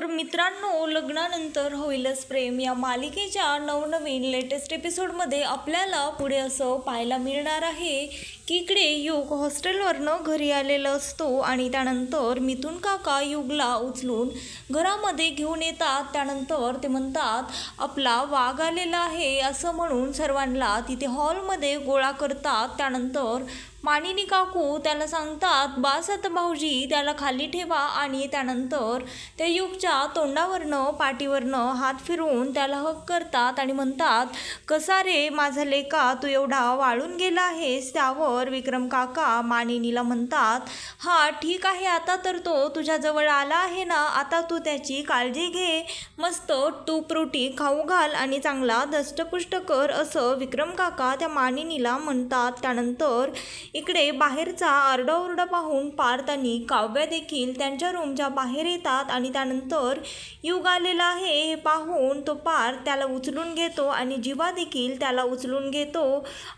तर मित्रांनो, लग्नानंतर होईलच प्रेम या मालिकेच्या नवनवीन लेटेस्ट एपिसोडमध्ये आपल्याला पुढे असं पाहायला मिळणार आहे की इकडे युग हॉस्टेलवरनं घरी आलेला असतो आणि त्यानंतर मिथुन काका युगला उचलून घरामध्ये घेऊन येतात. त्यानंतर ते म्हणतात आपला वाघ आलेला आहे असं म्हणून सर्वांना तिथे हॉलमध्ये गोळा करतात. त्यानंतर मानिनी काकू त्याला सांगतात बास आता भाऊजी, त्याला खाली ठेवा आणि त्यानंतर त्या युगच्या तोंडावरनं पाठीवरनं हात फिरवून त्याला हक करतात आणि म्हणतात कसा रे माझा लेका, तू एवढा वाळून गेला आहेस. त्यावर विक्रम काका मानिनीला म्हणतात हा ठीक आहे, आता तर तो तुझ्याजवळ आला आहे ना, आता तू त्याची काळजी घे, मस्त तूप रोटी खाऊ घाल आणि चांगला धष्टपुष्ट कर असं विक्रम काका त्या मानिनीला म्हणतात. त्यानंतर इकडे बाहेरचा आरडाओरडा पाहून पार्थ आणि काव्या देखील त्यांच्या रूमच्या बाहेर येतात आणि त्यानंतर युग आलेला आहे हे पाहून तो पार्थ त्याला उचलून घेतो आणि जीवा देखील त्याला उचलून घेतो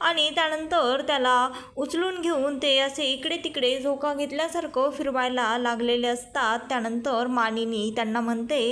आणि त्यानंतर त्याला उचलून घेऊन ते असे इकडे तिकडे झोका घेतल्यासारखं फिरवायला लागलेले असतात. त्यानंतर मानिनी त्यांना म्हणते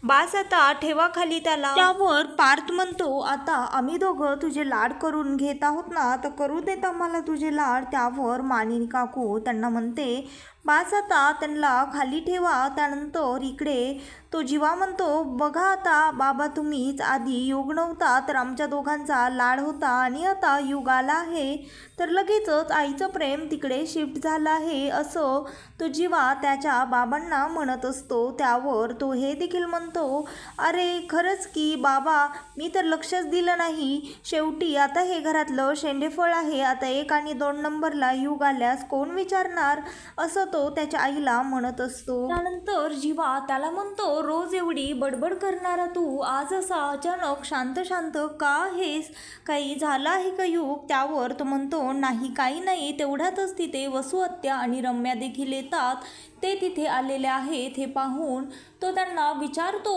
बास आता ठेवा खाली त्याला. त्यावर पार्थ म्हणतो आता आम्ही दोघं तुझे लाड करून घेत आहोत ना, तर करू देत आम्हाला तुझे लाड. त्यावर मानिनी काकू त्यांना म्हणते बास आता त्यांना खाली ठेवा. त्यानंतर इकडे तो जीवा म्हणतो बघा आता बाबा, तुम्हीच आधी युग नव्हता तर आमच्या दोघांचा लाड होता आणि आता युग आला आहे तर लगेचच आईचं प्रेम तिकडे शिफ्ट झालं आहे असं तो जीवा त्याच्या बाबांना म्हणत असतो. त्यावर तो हे देखील म्हणतो अरे खरंच की बाबा, मी तर लक्षच दिलं नाही, शेवटी आता हे घरातलं शेंडेफळ आहे, आता 1 आणि 2 नंबरला युग आल्यास कोण विचारणार असं तो त्याच्या आईला म्हणत असतो. त्यानंतर जीवा त्याला म्हणतो रोज एवढी बडबड करणारा तू आज असा अचानक शांत शांत का आहेस, काही झालं आहे का युग. त्यावर तो म्हणतो नाही काही नाही. तेवढ्यातच तिथे वसू आत्या आणि रम्या देखील येतात. ते तिथे आलेले आहेत हे पाहून तो त्यांना विचारतो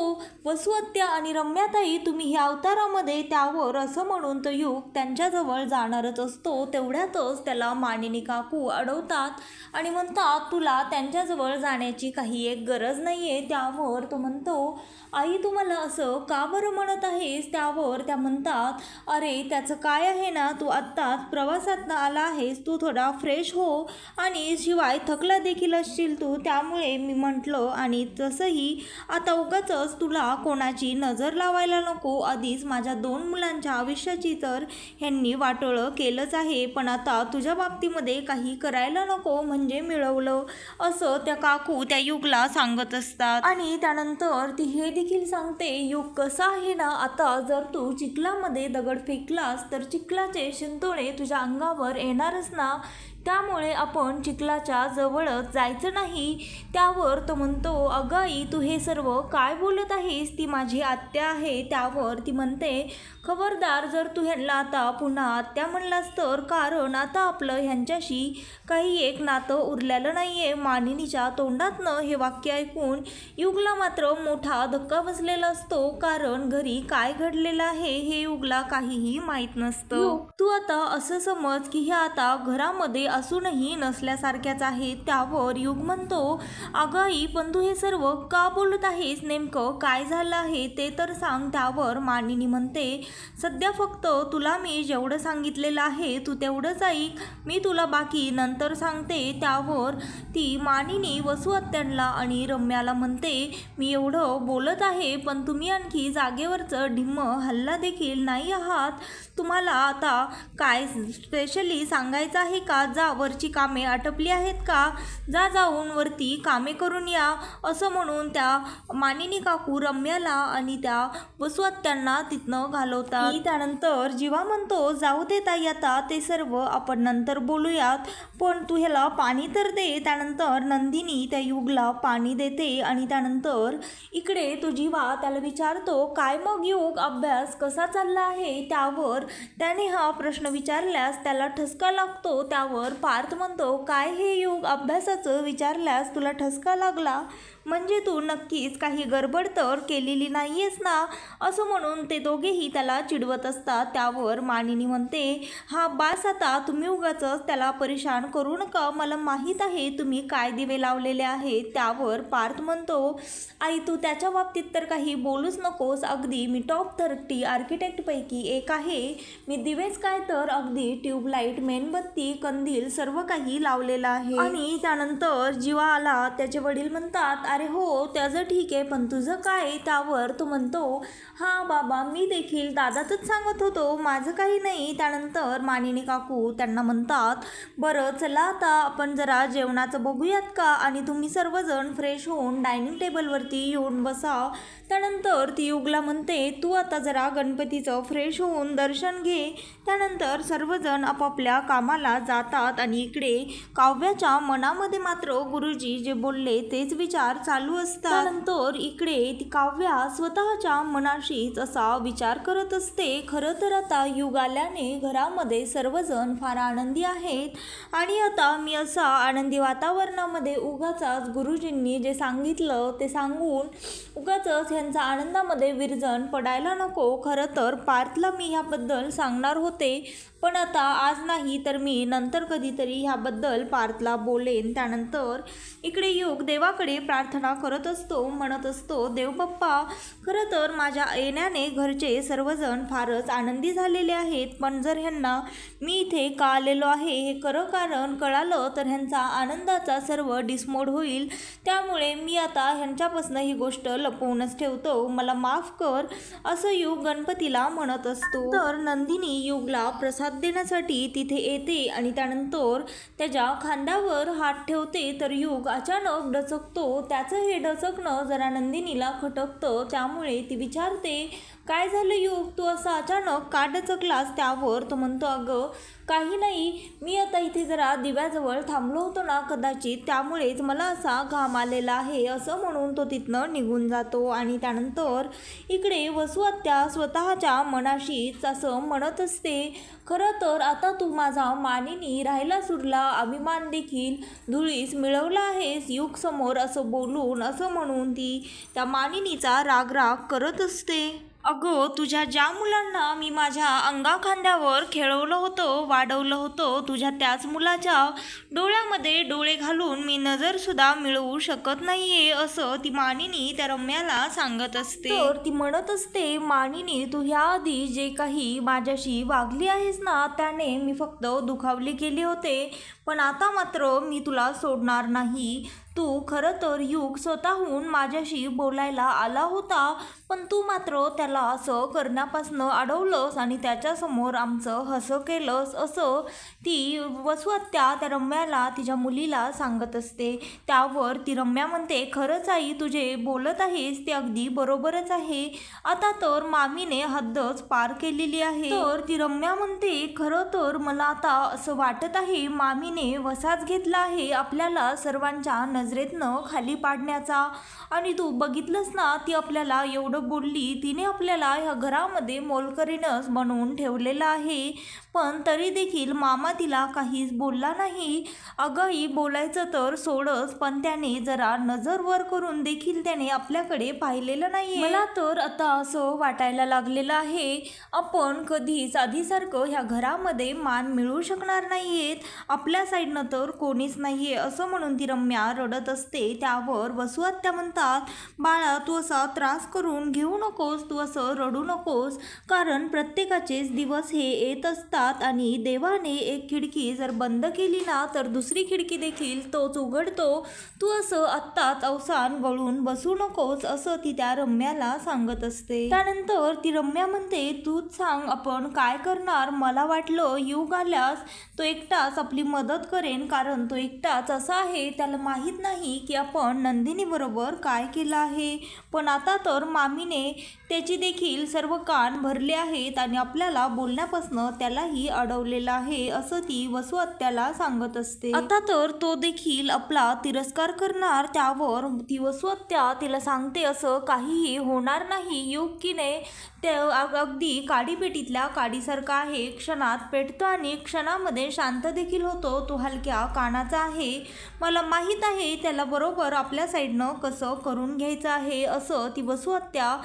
वसू आत्या आणि रम्याताई तुम्ही ह्या अवतारामध्ये. त्यावर असं म्हणून तो युग त्यांच्याजवळ जाणारच असतो. तेवढ्यातच त्याला मानिनी काकू अडवतात आणि म्हणतात तुला त्यांच्याजवळ जाण्याची काही एक गरज नाही आहे. त्यावर तो म्हणतो आई तू मला असं का बरं म्हणत आहेस. त्यावर त्या म्हणतात अरे त्याचं काय आहे ना, तू आत्ताच प्रवासातनं आला आहेस, तू थोडा फ्रेश हो आणि शिवाय थकला देखील असशील तू, त्यामुळे मी म्हटलं. आणि तसंही आता उगाचच तुला कोणाची नजर लावायला नको, आधीच माझ्या 2 मुलांच्या आयुष्याची तर ह्यांनी वाटोळं केलंच आहे, पण आता तुझ्या बाबतीमध्ये काही करायला नको म्हणजे मिळवलं असं त्या काकू त्या युगला सांगत असतात. आणि त्यानंतर ती हे देखील सांगते युग कसा आहे ना, आता जर तू चिखलामध्ये दगड फेकलास तर चिखलाचे शिंतोडे तुझ्या अंगावर येणारच ना, त्यामुळे आपण चिखलाच्या जवळच जायचं नाही. त्यावर तो म्हणतो अगं आई तू हे सर्व काय बोलत आहेस, ती माझी आत्या आहे. त्यावर ती म्हणते खबरदार जर तू ह्यांना आता पुन्हा आत्या म्हणलास तर, कारण आता आपलं ह्यांच्याशी काही एक नातं उरलेलं नाही आहे. मानिनीच्या तोंडातनं हे वाक्य ऐकून युगला मात्र मोठा धक्का बसलेला असतो, कारण घरी काय घडलेलं आहे हे युगला काहीही माहीत नसतं. तू आता असं समज की ह्या आता घरामध्ये असूनही नसल्यासारख्याच आहे. त्यावर युग म्हणतो अगं आई पण तू हे सर्व का बोलत आहेस, नेमकं काय झालं आहे ते तर सांग. त्यावर मानिनी म्हणते सध्या फक्त तुला मी जेवढं सांगितलेलं आहे तू तेवढंच ऐक, मी तुला बाकी नंतर सांगते. त्यावर ती मानिनी वसू आत्यांना आणि रम्याला म्हणते मी एवढं बोलत आहे पण तुम्ही आणखी जागेवरचं ढिम्म हल्ला देखील नाही आहात, तुम्हाला आता काय स्पेशली सांगायचं आहे का, जा वरची कामे आटपली आहेत का, जा जाऊन वरती कामे करून या असं म्हणून त्या मानिनी काकू रम्याला आणि त्या वसू आत्यांना तिथनं घालवतात. त्यानंतर जीवा म्हणतो जाऊ दे ताई, आता ते सर्व आपण नंतर बोलूयात, पण तू ह्याला पाणी तर दे. त्यानंतर नंदिनी त्या युगला पाणी देते आणि त्यानंतर इकडे तो जीवा त्याला विचारतो काय मग युग अभ्यास कसा चालला आहे. त्यावर त्याने हा प्रश्न विचारल्यास त्याला ठसका लागतो. त्यावर पार्थ म्हणतो काय हे युग अभ्यासाचं विचारल्यास तुला ठसका लागला, म्हणजे तू नक्कीच काही गडबड तर केलेली नाहीयेस ना, असं म्हणून ते दोघेही त्याला चिडवत असतात. त्यावर मानिनी म्हणते, हा बास आता, तुम्ही उगाचच त्याला परेशान करू नका, मला माहीत आहे तुम्ही काय दिवे लावलेले आहेत. त्यावर पार्थ म्हणतो, आई तू त्याच्या बाबतीत तर काही बोलूच नकोस, अगदी मी टॉप 30 आर्किटेक्टपैकी एक आहे. मी दिवेच काय तर अगदी ट्यूबलाईट, मेणबत्ती, कंदील सर्व काही लावलेलं आहे. आणि त्यानंतर जीवा आला, त्याचे वडील म्हणतात, अरे हो त्याचं ठीक आहे, पण तुझं काय? त्यावर तो म्हणतो, हा बाबा मी देखील दादातच सांगत होतो, माझं काही नाही. त्यानंतर मानिनी काकू त्यांना म्हणतात, बरं चला आता आपण जरा जेवणाचं बघूयात का, आणि तुम्ही सर्वजण फ्रेश होऊन डायनिंग टेबलवरती येऊन बसा. त्यानंतर ती युगला म्हणते, तू आता जरा गणपतीचं फ्रेश होऊन दर्शन घे. त्यानंतर सर्वजण आपापल्या कामाला जातात आणि इकडे काव्याच्या मनामध्ये मात्र गुरुजी जे बोलले तेच विचार चालू असतात. त्यानंतर इकडे ती काव्या स्वतःच्या मनाशीच असा विचार करत असते, खरं तर आता युग आल्याने घरामध्ये सर्वजण फार आनंदी आहेत आणि आता मी असा आनंदी वातावरणामध्ये उगाचच गुरुजींनी जे सांगितलं ते सांगून उगाचच ह्यांचा आनंदामध्ये विरजण पडायला नको. खरं तर पार्थला मी ह्याबद्दल सांगणार होते, पण आता आज नाही तर मी नंतर कधीतरी ह्याबद्दल पार्थला बोलेन. त्यानंतर इकडे युग देवाकडे प्रार्थना करत असतो, म्हणत असतो, देव बाप्पा खरं तर माझ्या येण्याने घरचे सर्वजण फारच आनंदी झालेले आहेत, पण जर ह्यांना मी इथे का आलेलो आहे हे खरं कारण कळालं तर ह्यांचा आनंदाचा सर्व डिसमोड होईल. त्यामुळे मी आता ह्यांच्यापासून ही गोष्ट लपवूनच ठेवतो, मला माफ कर, असं युग गणपतीला म्हणत असतो. तर नंदिनी युगला प्रसाद देण्यासाठी तिथे येते आणि त्यानंतर त्याच्या खांद्यावर हात ठेवते तर युग अचानक डचकतो. त्याचं हे डचकणं जरा नंदिनीला खटकतं. त्यामुळे ती विचारते, काय झालं युग, तू असं अचानक का डचकलास? त्यावर तो म्हणतो, अगं काही नाही, मी आता इथे जरा दिव्याजवळ थांबलो होतो ना कदाचित, त्यामुळेच मला असा घाम आलेला आहे, असं म्हणून तो तिथनं निघून जातो. आणि त्यानंतर इकडे वसू आत्या स्वतःच्या मनाशीच असं म्हणत असते, खरं तर आता तू माझा मानिनी राहायला सुरला अभिमान देखील धुळीस मिळवला आहेस युग समोर, असं बोलून असं म्हणून ती त्या मानिनीचा राग करत असते. अगं तुझ्या ज्या मुलांना मी माझ्या अंगाखांद्यावर खेळवलं होतं, वाढवलं होतं, तुझ्या त्याच मुलाच्या डोळ्यामध्ये डोळे घालून मी नजरसुद्धा मिळवू शकत नाहीये, असं ती मानिनी त्या रम्याला सांगत असते. तर ती म्हणत असते, मानिनी तू ह्याआधी जे काही माझ्याशी वागली आहेस ना त्याने मी फक्त दुखावले केले होते, पण आता मात्र मी तुला सोडणार नाही. तू खरं तर युग स्वतःहून माझ्याशी बोलायला आला होता, पण तू मात्र त्याला असं करण्यापासून अडवलंस आणि त्याच्यासमोर आमचं हसं केलंस, असं ती वसू आत्या त्या रम्याला तिच्या मुलीला सांगत असते. त्यावर ती रम्या म्हणते, खरंच आई तुझे बोलत आहेस ते अगदी बरोबरच आहे, आता तर मामीने हद्दच पार केलेली आहे. तर ती रम्या म्हणते, खरं तर मला आता असं वाटत आहे मामीने वसाच घेतला आहे आपल्याला सर्वांच्या नजरेतनं खाली पाडण्याचा, आणि तू बघितलंस ना ती आपल्याला एवढं बोलली, तिने आपल्याला ह्या घरामध्ये मोलकरीणच बनवून ठेवलेलं आहे, पण तरी देखील मामा तिला काहीच बोलला नाही. अगंही बोलायचं तर सोडच, पण त्याने जरा नजर वर करून देखील त्याने आपल्याकडे पाहिलेलं नाही. मला तर आता असं वाटायला लागलेलं आहे आपण कधीच आधीसारखं ह्या घरामध्ये मान मिळवू शकणार नाहीयेत, आपल्या साईडनं तर कोणीच नाहीये, असं म्हणून ती रम्या रडत असते. त्यावर वसू आत्या म्हणतात, बाळा तू असा त्रास करून घेऊ नकोस, तू असं रडू नकोस, कारण प्रत्येकाचेच दिवस हे येत असतात आणि देवाने एक खिडकी जर बंद केली ना तर दुसरी खिडकी देखील तोच उघडतो, तू असं आत्ताच अवसान गळून बसू नकोस, असं ती त्या रम्याला सांगत असते. त्यानंतर ती रम्या म्हणते, तूच सांग आपण काय करणार, मला वाटलं युग आल्यास तो एकटाच आपली मदत करेन, कारण तो एकटाच असा आहे, त्याला माहीत नाही की आपण नंदिनी बरोबर काय केलं आहे, पण आता तर मामीने त्याची देखील सर्व कान भरले आहेत आणि आपल्याला बोलण्यापासून त्यालाही अडवलेलं आहे, असं ती वसू आत्याला सांगत असते. आता तर तो देखील आपला तिरस्कार करणार. त्यावर ती वसू आत्या तिला सांगते, असं काहीही होणार नाही, युग की नाही ते अगदी काडीपेटीतल्या काडीसारखा आहे, क्षणात पेटतो आणि क्षणामध्ये शांत देखील होतो, तो हलक्या कानाचा आहे, मला माहीत आहे आहे त्याला बरोबर आपल्या साईडनं कसं करून घ्यायचं आहे असं ती वसुहत्या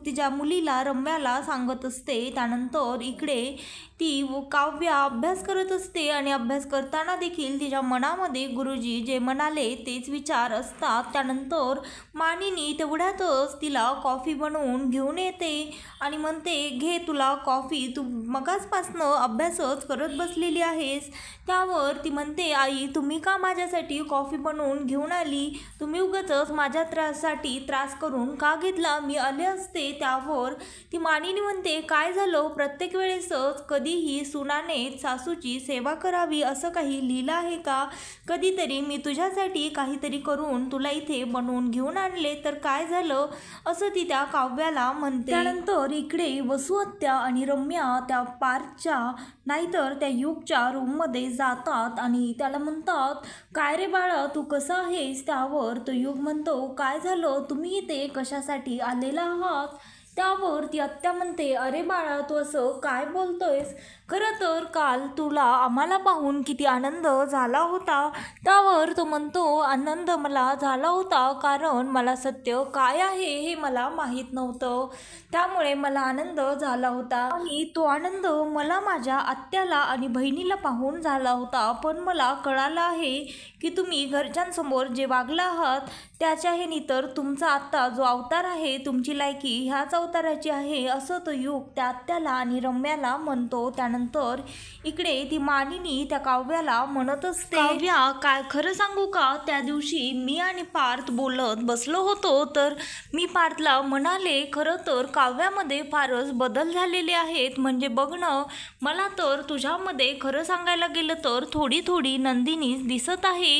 तिच्या मुलीला रम्याला सांगत असते. त्यानंतर इकडे ती काव्या अभ्यास करत असते आणि अभ्यास करताना देखील तिच्या मनामध्ये गुरुजी जे म्हणाले तेच विचार असतात. त्यानंतर मानिनी तेवढ्यातच तिला कॉफी बनवून घेऊन येते आणि म्हणते, घे तुला कॉफी, तू मगाचपासनं अभ्यासच करत बसलेली आहेस. त्यावर ती म्हणते, आई तुम्ही का माझ्यासाठी कॉफी बनवून घेऊन आली? तुम्ही उगाचच माझ्या त्रास करून का घेतला? मी आले असते. त्यावर ती मानिनी म्हणते, काय झालं, प्रत्येक वेळेसच कधीही सुनाने सासूची सेवा करावी असं काही लिहिलं आहे का? कधीतरी मी तुझ्यासाठी काहीतरी करून तुला इथे बनवून घेऊन आणले तर काय झालं असं ती त्या काव्याला म्हणते. त्यानंतर इकडे वसुहत्या आणि रम्या त्या पार्कच्या नाहीतर त्या युगच्या रूममध्ये जातात आणि त्याला म्हणतात, काय रे बाळा तू कसं आहेस? त्यावर तो युग म्हणतो, काय झालं, तुम्ही इथे कशासाठी आलेला आहात? त्यावर ती आत्या म्हणते, अरे बाळा तू असं काय बोलतोयस? खरं तर काल तुला आम्हाला पाहून किती आनंद झाला होता. त्यावर तो म्हणतो, आनंद मला झाला होता कारण मला सत्य काय आहे हे मला माहीत नव्हतं, त्यामुळे मला आनंद झाला होता आणि तो आनंद मला माझ्या आत्याला आणि बहिणीला पाहून झाला होता. पण मला कळालं आहे की तुम्ही घरच्यांसमोर जे वागला आहात त्याच्या ह्यानी तर तुमचा आत्ता जो अवतार आहे तुमची लायकी ह्याच अवताराची आहे असं तो युग त्या आत्याला आणि रम्याला म्हणतो. त्यानंतर इकडे ती मानिनी त्या काव्याला म्हणत असते, काव्या काय खरं सांगू का, त्या दिवशी मी आणि पार्थ बोलत बसलो होतो तर मी पार्थला म्हणाले, खरं तर काव्यामध्ये फारच बदल झालेले आहेत. म्हणजे बघणं, मला तर तुझ्यामध्ये खरं सांगायला गेलं तर थोडी थोडी नंदिनीच दिसत आहे.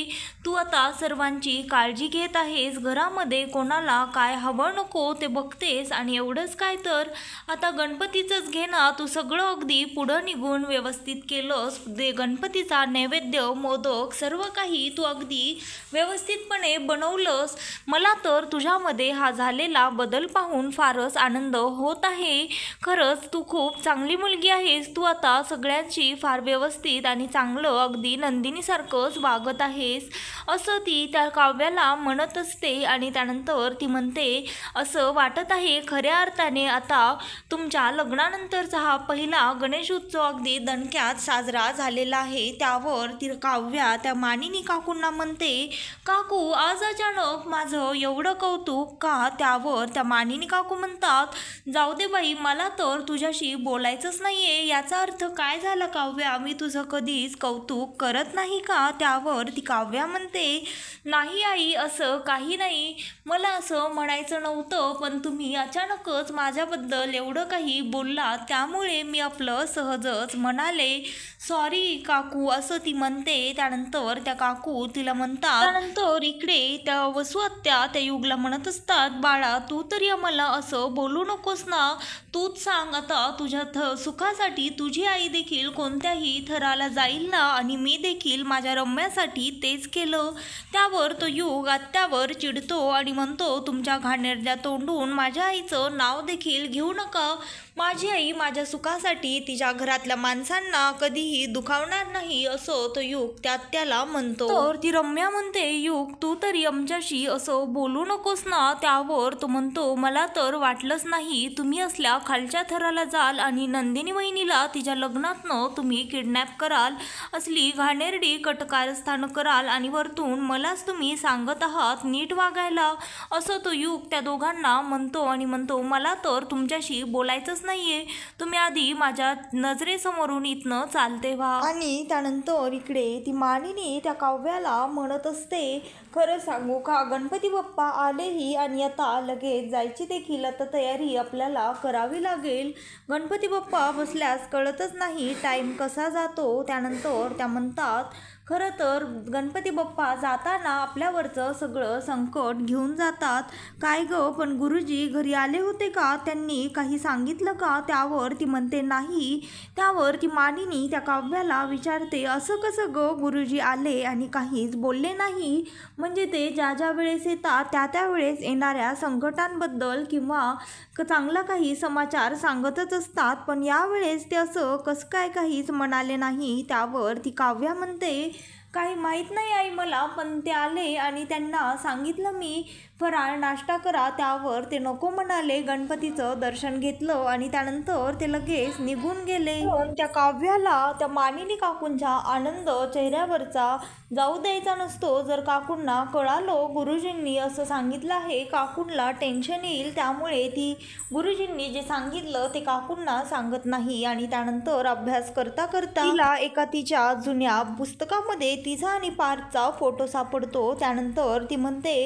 तू आता सर्वांची काळजी घेत आहेस, घरामध्ये कोणाला काय हवं नको ते बघतेस आणि एवढंच काय तर आता गणपतीचंच घे ना, तू सगळं अगदी पुढं निघून व्यवस्थित केलंस. ते गणपतीचा नैवेद्य, मोदक सर्व काही तू अगदी व्यवस्थितपणे बनवलंस. मला तर तुझ्यामध्ये हा झालेला बदल पाहून फारच आनंद होत आहे. खरंच तू खूप चांगली मुलगी आहेस. तू आता सगळ्यांची फार व्यवस्थित आणि चांगलं अगदी नंदिनीसारखंच वागत आहेस असं ती त्या काव्याला म्हणत असते. आणि त्यानंतर ती म्हणते, असं वाटत आहे खऱ्या अर्थाने आता तुमच्या लग्नानंतरचा हा पहिला गणेश उत्सव अगदी दणक्यात साजरा झालेला आहे. त्यावर ती काव्या त्या मानिनी काकूंना म्हणते, काकू आज अचानक माझं एवढं कौतुक का? त्यावर त्या मानिनी काकू म्हणतात, जाऊ दे बाई, मला तर तुझ्याशी बोलायचंच नाहीये. याचा अर्थ काय झाला काव्या? मी तुझं कधीच कौतुक करत नाही का? त्यावर ती काव्या म्हणते, नाही आई असं काही नाही, मला असं म्हणायचं नव्हतं, पण तुम्ही अचानकच माझ्याबद्दल एवढं काही बोललात त्यामुळे मी आपलं सहजच म्हणाले. सॉरी काकू असं ती म्हणते. त्यानंतर त्या काकू तिला म्हणतात, त्यानंतर इकडे त्या वसुहत्या त्या युगला म्हणत असतात, बाळा तू तरी आम्हाला असं बोलू नकोस ना, तूच सांग आता तुझ्या सुखासाठी तुझी आई देखील कोणत्याही थराला जाईल ना, आणि मी देखील माझ्या रम्यासाठी तेच केलं. त्यावर तो युग आत्यावर चिडतो आणि म्हणतो, तुमच्या घाणेरड्या तोंडून माझ्या आईचं नाव देखील घेऊ नका. माझी आई माझ्या सुखासाठी तिच्या घरातल्या माणसांना कधीही दुखावणार नाही असं तो युग त्या त्याला म्हणतो. तर ती रम्या म्हणते, युग तू तरी आमच्याशी असं बोलू नकोस ना. त्यावर तो म्हणतो, मला तर वाटलंच नाही तुम्ही असल्या खालच्या थराला जाल आणि नंदिनी वहिनीला तिच्या लग्नातनं तुम्ही किडनॅप कराल, असली घाणेरडी कटकारस्थान कराल आणि वरतून मलाच तुम्ही सांगत आहात नीट वागायला असं तो युग त्या दोघांना म्हणतो आणि म्हणतो, मला तर तुमच्याशी बोलायचंच नाहीये, तुम्ही आधी माझ्या नजरेसमोरून इथनं चालते व्हा. आणि त्यानंतर इकडे ती मानिनी त्या काव्याला म्हणत असते, खरं सांगू का, गणपती बाप्पा आलेही आणि आता लगेच जायची देखील आता तयारी आपल्याला करावी लागेल. गणपती बाप्पा बसल्यास कळतच नाही टाईम कसा जातो. त्यानंतर त्या म्हणतात, खरं तर गणपती बाप्पा जाताना आपल्यावरचं सगळं संकट घेऊन जातात. काय गं, पण गुरुजी घरी आले होते का? त्यांनी काही सांगितलं का? त्यावर ती म्हणते, नाही. त्यावर ती मानिनी त्या काव्याला विचारते, असं कसं गं, गुरुजी आले आणि काहीच बोलले नाही? म्हणजे ते ज्या ज्या वेळेस येतात त्या त्या वेळेस येणाऱ्या संकटांबद्दल किंवा चांगला काही समाचार सांगतच असतात, पण यावेळेस ते असं कसं काय काहीच म्हणाले नाही. त्यावर ती काव्या म्हणते, काही माहीत नाही आई मला, पण ते आले आणि त्यांना सांगितलं मी फराळ नाश्ता करा, त्यावर ते नको म्हणाले. गणपतीचं दर्शन घेतलं आणि त्यानंतर ते लगेच निघून गेले. पण त्या काव्याला त्या मानिनी काकूंचा आनंद चेहऱ्यावरचा जाऊ द्यायचा नसतो. जर काकूंना कळालं गुरुजींनी असं सांगितलं आहे, काकूंना टेन्शन येईल, त्यामुळे ती गुरुजींनी जे सांगितलं ते काकूंना सांगत नाही. आणि त्यानंतर अभ्यास करता करता तिला एका तिच्या जुन्या पुस्तकामध्ये तिचा आणि पार्थचा फोटो सापडतो. त्यानंतर ती म्हणते,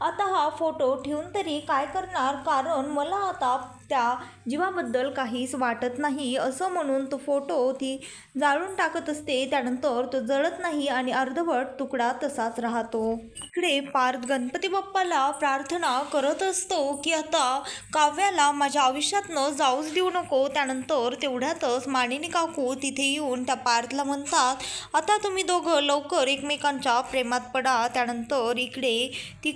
आता हा फोटो ठेवून तरी काय करणार, कारण मला आता त्या जीवाबद्दल काहीच वाटत नाही, असं म्हणून तो फोटो ती जाळून टाकत असते. त्यानंतर तो जळत नाही आणि अर्धवट तुकडा तसाच राहतो. इकडे पार्थ गणपती बाप्पाला प्रार्थना करत असतो की आता काव्याला माझ्या आयुष्यात न जाऊच देऊ नको. त्यानंतर तेवढ्यातच मानिनी काकू तिथे येऊन त्या पार्थला म्हणतात, आता तुम्ही दोघं लवकर एकमेकांच्या प्रेमात पडा. त्यानंतर इकडे ती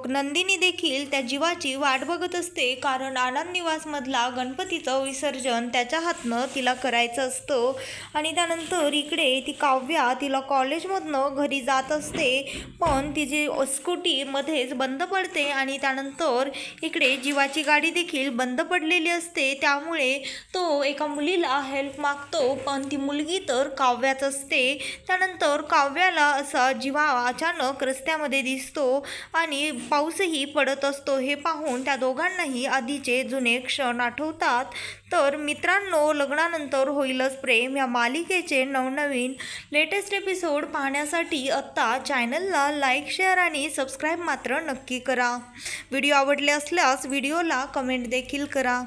नंदिनी देखील त्या जीवाची वाट बघत असते, कारण आनंद निवासमधला गणपतीचं विसर्जन त्याच्या हातनं तिला करायचं असतं. आणि त्यानंतर इकडे ती काव्या तिला कॉलेजमधनं घरी जात असते, पण तिची स्कूटी मध्येच बंद पडते आणि त्यानंतर इकडे जीवाची गाडी देखील बंद पडलेली असते. त्यामुळे तो एका मुलीला हेल्प मागतो, पण ती मुलगी तर काव्याच असते. त्यानंतर काव्याला असा जीवा अचानक रस्त्यामध्ये दिसतो आणि पाऊसही पडत असतो. हे पाहून त्या दोघांनाही आधीचे जुने क्षण आठवतात. तर मित्रांनो, लग्नानंतर होईलच प्रेम या मालिकेचे नवनवीन लेटेस्ट एपिसोड पाहण्यासाठी आत्ता चॅनलला लाईक, शेअर आणि सबस्क्राईब मात्र नक्की करा. व्हिडिओ आवडले असल्यास व्हिडिओला कमेंट देखील करा.